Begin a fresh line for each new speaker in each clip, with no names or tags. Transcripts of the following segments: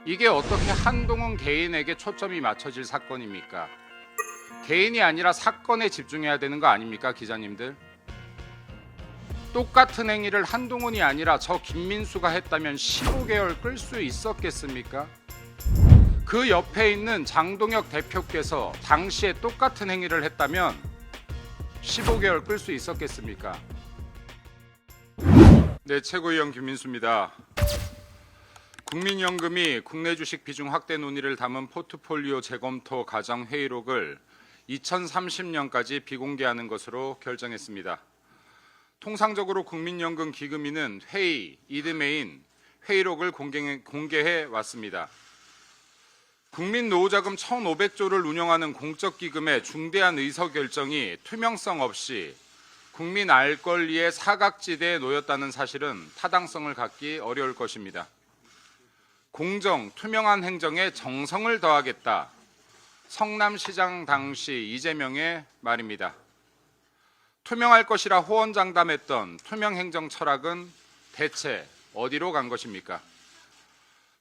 이게 어떻게 한동훈 개인에게 초점이 맞춰질 사건입니까? 개인이 아니라 사건에 집중해야 되는 거 아닙니까, 기자님들? 똑같은 행위를 한동훈이 아니라 저 김민수가 했다면 15개월 끌 수 있었겠습니까? 그 옆에 있는 장동혁 대표께서 당시에 똑같은 행위를 했다면 15개월 끌 수 있었겠습니까? 네, 최고위원 김민수입니다. 국민연금이 국내 주식 비중 확대 논의를 담은 포트폴리오 재검토 과정 회의록을 2030년까지 비공개하는 것으로 결정했습니다. 통상적으로 국민연금 기금위는 회의, 이듬해인 회의록을 공개해 왔습니다. 국민노후자금 1,500조를 운영하는 공적기금의 중대한 의사결정이 투명성 없이 국민 알 권리의 사각지대에 놓였다는 사실은 타당성을 갖기 어려울 것입니다. 공정, 투명한 행정에 정성을 더하겠다. 성남시장 당시 이재명의 말입니다. 투명할 것이라 호언장담했던 투명행정 철학은 대체 어디로 간 것입니까?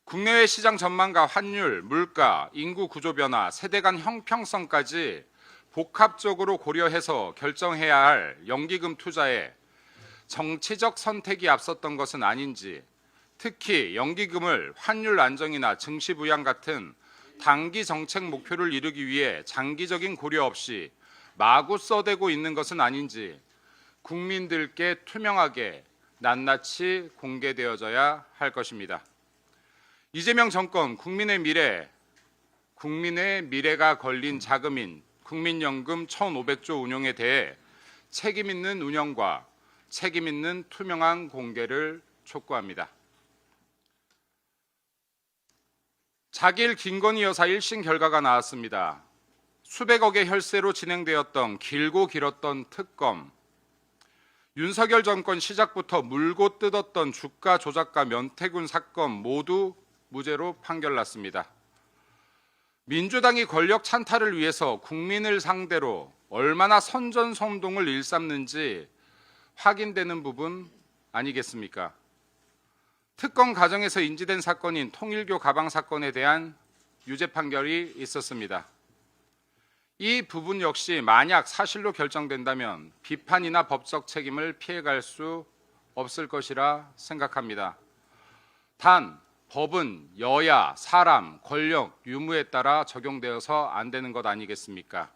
국내외 시장 전망과 환율, 물가, 인구 구조 변화, 세대 간 형평성까지 복합적으로 고려해서 결정해야 할 연기금 투자에 정치적 선택이 앞섰던 것은 아닌지, 특히 연기금을 환율 안정이나 증시 부양 같은 단기 정책 목표를 이루기 위해 장기적인 고려 없이 마구 써대고 있는 것은 아닌지 국민들께 투명하게 낱낱이 공개되어져야 할 것입니다. 이재명 정권 국민의 미래가 걸린 자금인 국민연금 1,500조 운용에 대해 책임 있는 운영과 책임 있는 투명한 공개를 촉구합니다. 자길 김건희 여사 1심 결과가 나왔습니다. 수백억의 혈세로 진행되었던 길고 길었던 특검, 윤석열 정권 시작부터 물고 뜯었던 주가 조작과 면태군 사건 모두 무죄로 판결났습니다. 민주당이 권력 찬탈을 위해서 국민을 상대로 얼마나 선전선동을 일삼는지 확인되는 부분 아니겠습니까? 특검 과정에서 인지된 사건인 통일교 가방 사건에 대한 유죄 판결이 있었습니다. 이 부분 역시 만약 사실로 결정된다면 비판이나 법적 책임을 피해갈 수 없을 것이라 생각합니다. 단, 법은 여야, 사람, 권력, 유무에 따라 적용되어서 안 되는 것 아니겠습니까?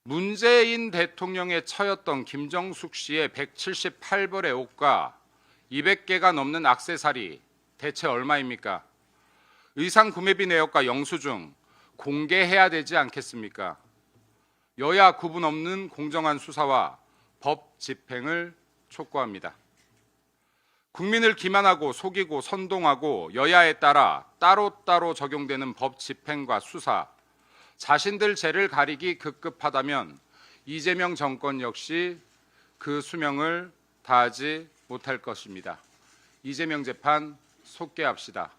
문재인 대통령의 처였던 김정숙 씨의 178벌의 옷과 200개가 넘는 액세서리 대체 얼마입니까? 의상 구매비 내역과 영수증 공개해야 되지 않겠습니까? 여야 구분 없는 공정한 수사와 법 집행을 촉구합니다. 국민을 기만하고 속이고 선동하고 여야에 따라 따로따로 적용되는 법 집행과 수사, 자신들 죄를 가리기 급급하다면 이재명 정권 역시 그 수명을 다하지 못할 것입니다. 이재명 재판 속개합시다.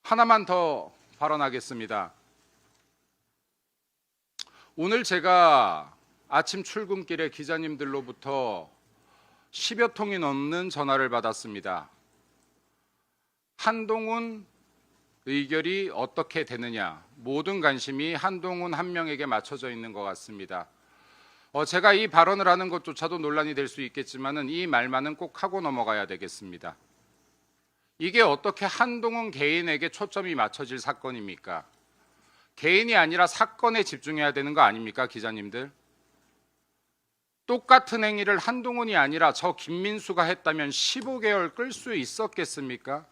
하나만 더 발언하겠습니다. 오늘 제가 아침 출근길에 기자님들로부터 10여 통이 넘는 전화를 받았습니다. 한동훈 의결이 어떻게 되느냐, 모든 관심이 한동훈 한 명에게 맞춰져 있는 것 같습니다. 제가 이 발언을 하는 것조차도 논란이 될 수 있겠지만은 이 말만은 꼭 하고 넘어가야 되겠습니다. 이게 어떻게 한동훈 개인에게 초점이 맞춰질 사건입니까? 개인이 아니라 사건에 집중해야 되는 거 아닙니까, 기자님들? 똑같은 행위를 한동훈이 아니라 저 김민수가 했다면 15개월 끌 수 있었겠습니까?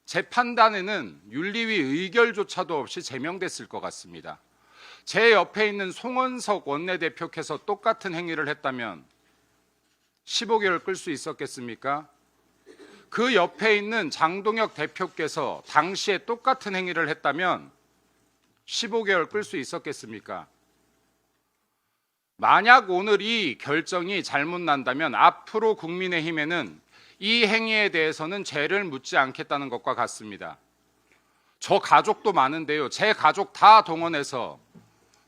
제 판단에는 윤리위 의결조차도 없이 제명됐을 것 같습니다. 제 옆에 있는 송원석 원내대표께서 똑같은 행위를 했다면 15개월 끌 수 있었겠습니까? 그 옆에 있는 장동혁 대표께서 당시에 똑같은 행위를 했다면 15개월 끌 수 있었겠습니까? 만약 오늘 이 결정이 잘못 난다면 앞으로 국민의힘에는 이 행위에 대해서는 죄를 묻지 않겠다는 것과 같습니다. 저 가족도 많은데요. 제 가족 다 동원해서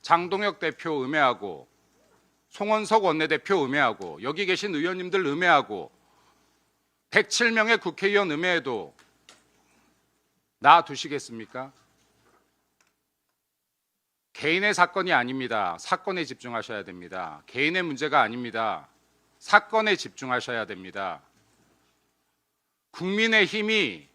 장동혁 대표 음해하고 송원석 원내대표 음해하고 여기 계신 의원님들 음해하고 107명의 국회의원 음해에도 놔두시겠습니까? 개인의 사건이 아닙니다. 사건에 집중하셔야 됩니다. 개인의 문제가 아닙니다. 사건에 집중하셔야 됩니다. 국민의 힘이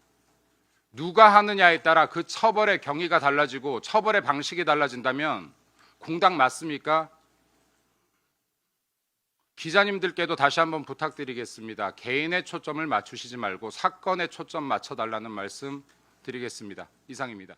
누가 하느냐에 따라 그 처벌의 경위가 달라지고 처벌의 방식이 달라진다면 공당 맞습니까? 기자님들께도 다시 한번 부탁드리겠습니다. 개인의 초점을 맞추시지 말고 사건에 초점 맞춰달라는 말씀 드리겠습니다. 이상입니다.